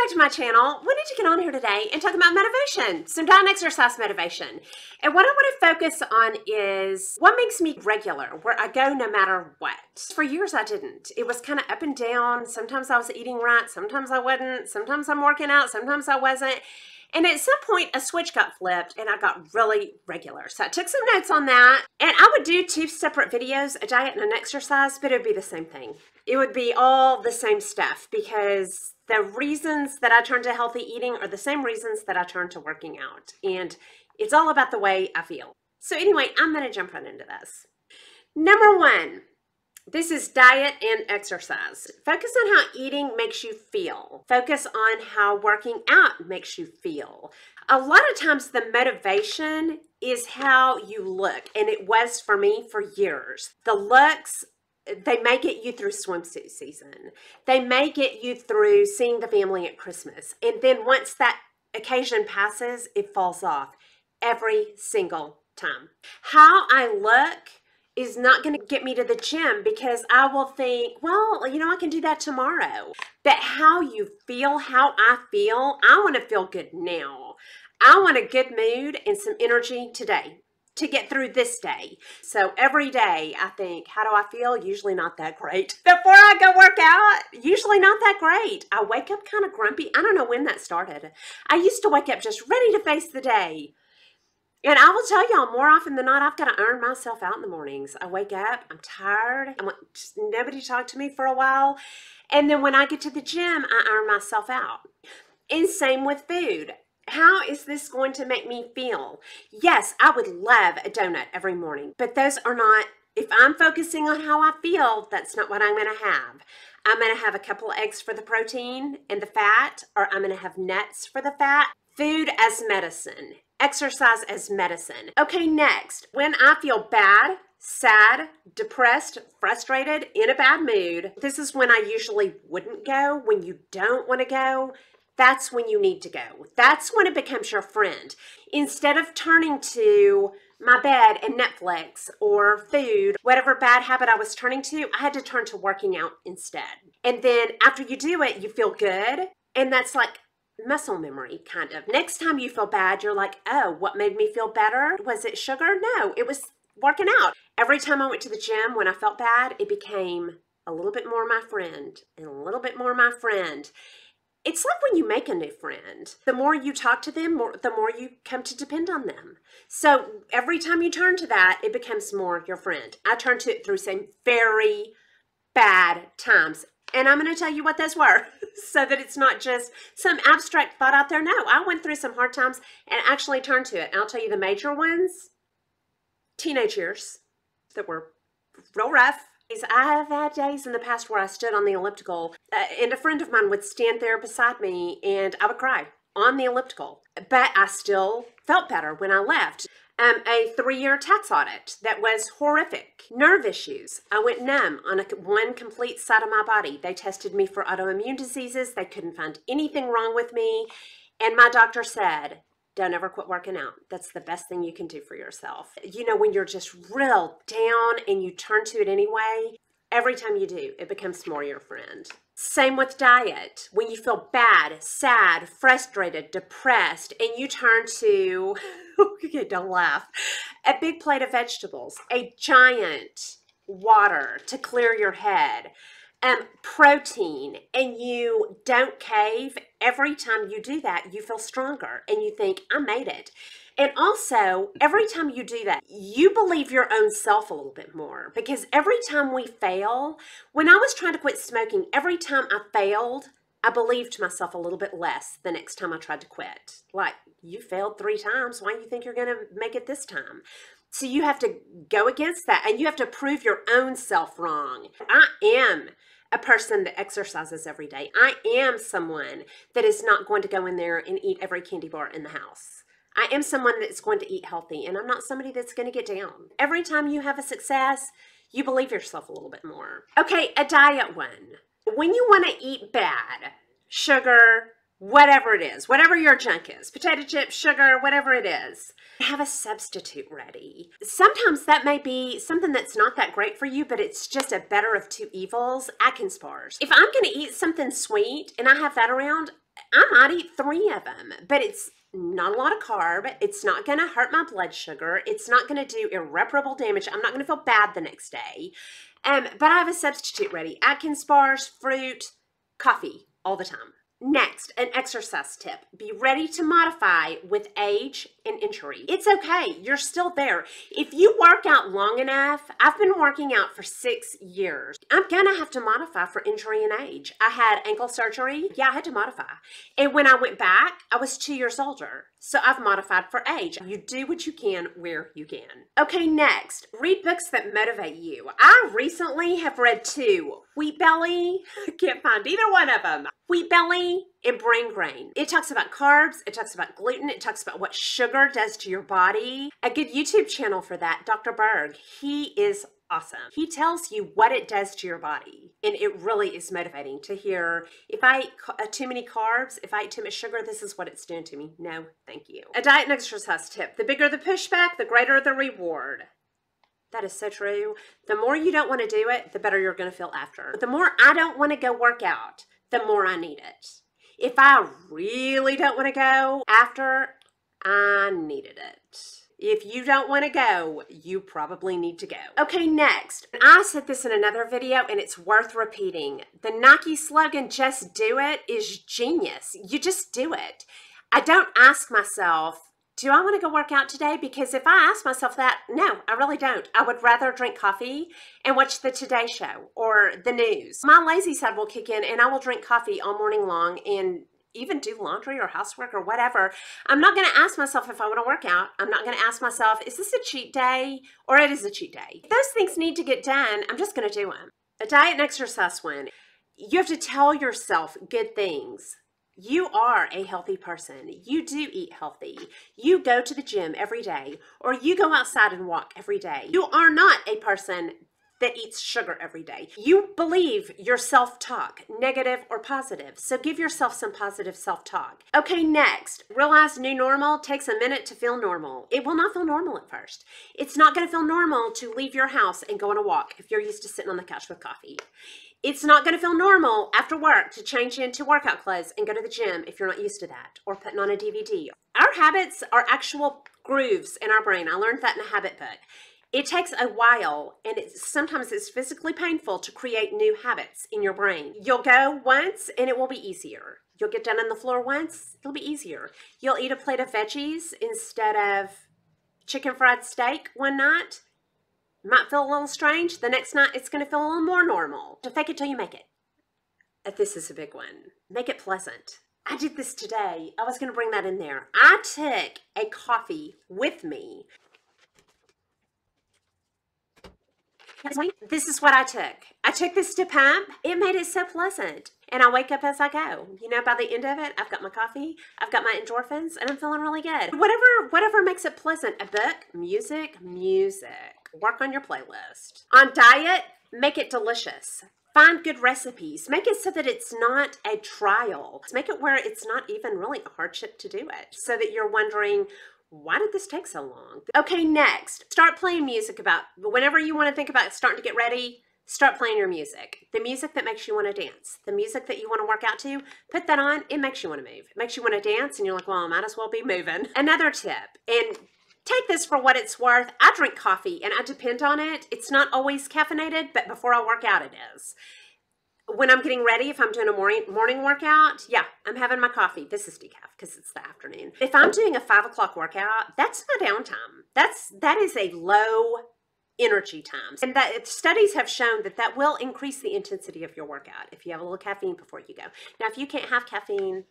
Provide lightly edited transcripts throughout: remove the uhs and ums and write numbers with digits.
back to my channel. Wanted to get on here today and talk about motivation, some diet and exercise motivation. And what I want to focus on is what makes me regular, where I go no matter what. For years I didn't. It was kind of up and down. Sometimes I was eating right, sometimes I wasn't, sometimes I'm working out, sometimes I wasn't. And at some point, a switch got flipped and I got really regular. So I took some notes on that. And I would do 2 separate videos, a diet and an exercise, but it would be the same thing. It would be all the same stuff because the reasons that I turned to healthy eating are the same reasons that I turned to working out. And it's all about the way I feel. So anyway, I'm going to jump right into this. Number 1. This is diet and exercise. Focus on how eating makes you feel. Focus on how working out makes you feel. A lot of times the motivation is how you look, and it was for me for years. The looks, they may get you through swimsuit season. They may get you through seeing the family at Christmas. And then once that occasion passes, it falls off every single time. How I look is not going to get me to the gym because I will think, well, you know, I can do that tomorrow. But how you feel, how I want to feel good now. I want a good mood and some energy today to get through this day. So every day I think, how do I feel? Usually not that great. Before I go work out, usually not that great. I wake up kind of grumpy. I don't know when that started. I used to wake up just ready to face the day. And I will tell y'all, more often than not, I've got to earn myself out in the mornings. I wake up, I'm tired, I want just nobody to talk to me for a while. And then when I get to the gym, I earn myself out. And same with food. How is this going to make me feel? Yes, I would love a donut every morning, but those are not, if I'm focusing on how I feel, that's not what I'm going to have. I'm going to have a couple of eggs for the protein and the fat, or I'm going to have nuts for the fat. Food as medicine. Exercise as medicine. Okay, next, when I feel bad, sad, depressed, frustrated, in a bad mood, this is when I usually wouldn't go. When you don't want to go, that's when you need to go. That's when it becomes your friend. Instead of turning to my bed and Netflix or food, whatever bad habit I was turning to, I had to turn to working out instead. And then after you do it, you feel good. And that's like muscle memory, kind of. Next time you feel bad, you're like, oh, what made me feel better? Was it sugar? No, it was working out. Every time I went to the gym, when I felt bad, it became a little bit more my friend and a little bit more my friend. It's like when you make a new friend. The more you talk to them, the more you come to depend on them. So every time you turn to that, it becomes more your friend. I turned to it through some very bad times. And I'm going to tell you what those were so that it's not just some abstract thought out there. No, I went through some hard times and actually turned to it. And I'll tell you the major ones, teenage years that were real rough. I have had days in the past where I stood on the elliptical and a friend of mine would stand there beside me and I would cry on the elliptical. But I still felt better when I left. A 3-year tax audit that was horrific. Nerve issues. I went numb on one complete side of my body. They tested me for autoimmune diseases. They couldn't find anything wrong with me. And my doctor said, don't ever quit working out. That's the best thing you can do for yourself. You know, when you're just real down and you turn to it anyway, every time you do, it becomes more your friend. Same with diet. When you feel bad, sad, frustrated, depressed, and you turn to, okay, don't laugh, a big plate of vegetables, a giant water to clear your head, protein, and you don't cave, every time you do that, you feel stronger and you think, I made it. And also, every time you do that, you believe your own self a little bit more because every time we fail, when I was trying to quit smoking, every time I failed, I believed myself a little bit less the next time I tried to quit. Like, you failed 3 times. Why do you think you're going to make it this time? So you have to go against that and you have to prove your own self wrong. I am a person that exercises every day. I am someone that is not going to go in there and eat every candy bar in the house. I am someone that's going to eat healthy, and I'm not somebody that's going to get down. Every time you have a success, you believe yourself a little bit more. Okay, a diet one. When you want to eat bad, sugar, whatever it is, whatever your junk is, potato chips, sugar, whatever it is, have a substitute ready. Sometimes that may be something that's not that great for you, but it's just a better of 2 evils. Atkins bars. If I'm going to eat something sweet and I have that around, I might eat 3 of them, but it's not a lot of carb. It's not going to hurt my blood sugar. It's not going to do irreparable damage. I'm not going to feel bad the next day. But I have a substitute ready. Atkins bars, fruit, coffee all the time. Next, an exercise tip. Be ready to modify with age and injury. It's okay. You're still there. If you work out long enough, I've been working out for 6 years. I'm going to have to modify for injury and age. I had ankle surgery. Yeah, I had to modify. And when I went back, I was 2 years older. So I've modified for age. You do what you can where you can. Okay, next, read books that motivate you. I recently have read 2. Wheat Belly, can't find either one of them. Wheat Belly and Brain Grain. It talks about carbs, it talks about gluten, it talks about what sugar does to your body. A good YouTube channel for that, Dr. Berg. He is awesome. He tells you what it does to your body. And it really is motivating to hear, if I eat too many carbs, if I eat too much sugar, this is what it's doing to me. No, thank you. A diet and exercise tip. The bigger the pushback, the greater the reward. That is so true. The more you don't want to do it, the better you're going to feel after. But the more I don't want to go work out, the more I need it. If I really don't want to go after, I needed it. If you don't want to go, you probably need to go. Okay, next. I said this in another video and it's worth repeating. The Nike slogan, just do it, is genius. You just do it. I don't ask myself, do I want to go work out today? Because if I ask myself that, no, I really don't. I would rather drink coffee and watch the Today Show or the news. My lazy side will kick in and I will drink coffee all morning long and even do laundry or housework or whatever. I'm not going to ask myself if I want to work out. I'm not going to ask myself, is this a cheat day or it is a cheat day? If those things need to get done, I'm just going to do them. A diet and exercise one. You have to tell yourself good things. You are a healthy person. You do eat healthy. You go to the gym every day, or you go outside and walk every day. You are not a person that eats sugar every day. You believe your self-talk, negative or positive. So give yourself some positive self-talk. Okay, next, realize new normal takes a minute to feel normal. It will not feel normal at first. It's not going to feel normal to leave your house and go on a walk if you're used to sitting on the couch with coffee. It's not going to feel normal after work to change into workout clothes and go to the gym if you're not used to that, or putting on a DVD. Our habits are actual grooves in our brain. I learned that in a habit book. It takes a while, and sometimes it's physically painful to create new habits in your brain. You'll go once, and it will be easier. You'll get down on the floor once, it'll be easier. You'll eat a plate of veggies instead of chicken fried steak one night. Might feel a little strange. The next night, it's going to feel a little more normal. So fake it till you make it. This is a big one. Make it pleasant. I did this today. I was going to bring that in there. I took a coffee with me. This is what I took. I took this to pump. It made it so pleasant. And I wake up as I go. You know, by the end of it, I've got my coffee, I've got my endorphins, and I'm feeling really good. Whatever makes it pleasant. A book, music. Work on your playlist. On diet, make it delicious. Find good recipes. Make it so that it's not a trial. Make it where it's not even really a hardship to do it. So that you're wondering, why did this take so long? Okay, next, start playing music whenever you want to think about starting to get ready, start playing your music. The music that makes you want to dance. The music that you want to work out to, put that on, it makes you want to move. It makes you want to dance and you're like, well, I might as well be moving. Another tip, and take this for what it's worth. I drink coffee and I depend on it. It's not always caffeinated, but before I work out it is. When I'm getting ready, if I'm doing a morning workout, yeah, I'm having my coffee. This is decaf because it's the afternoon. If I'm doing a 5 o'clock workout, that's my downtime. That is a low energy time. And that studies have shown that will increase the intensity of your workout if you have a little caffeine before you go. Now, if you can't have caffeine,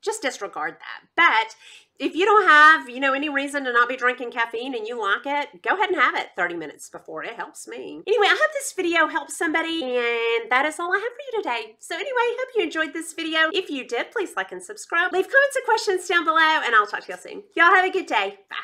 just disregard that. But if you don't have, any reason to not be drinking caffeine and you like it, go ahead and have it 30 minutes before. It helps me. Anyway, I hope this video helps somebody, and that is all I have for you today. So anyway, hope you enjoyed this video. If you did, please like and subscribe. Leave comments and questions down below, and I'll talk to y'all soon. Y'all have a good day. Bye.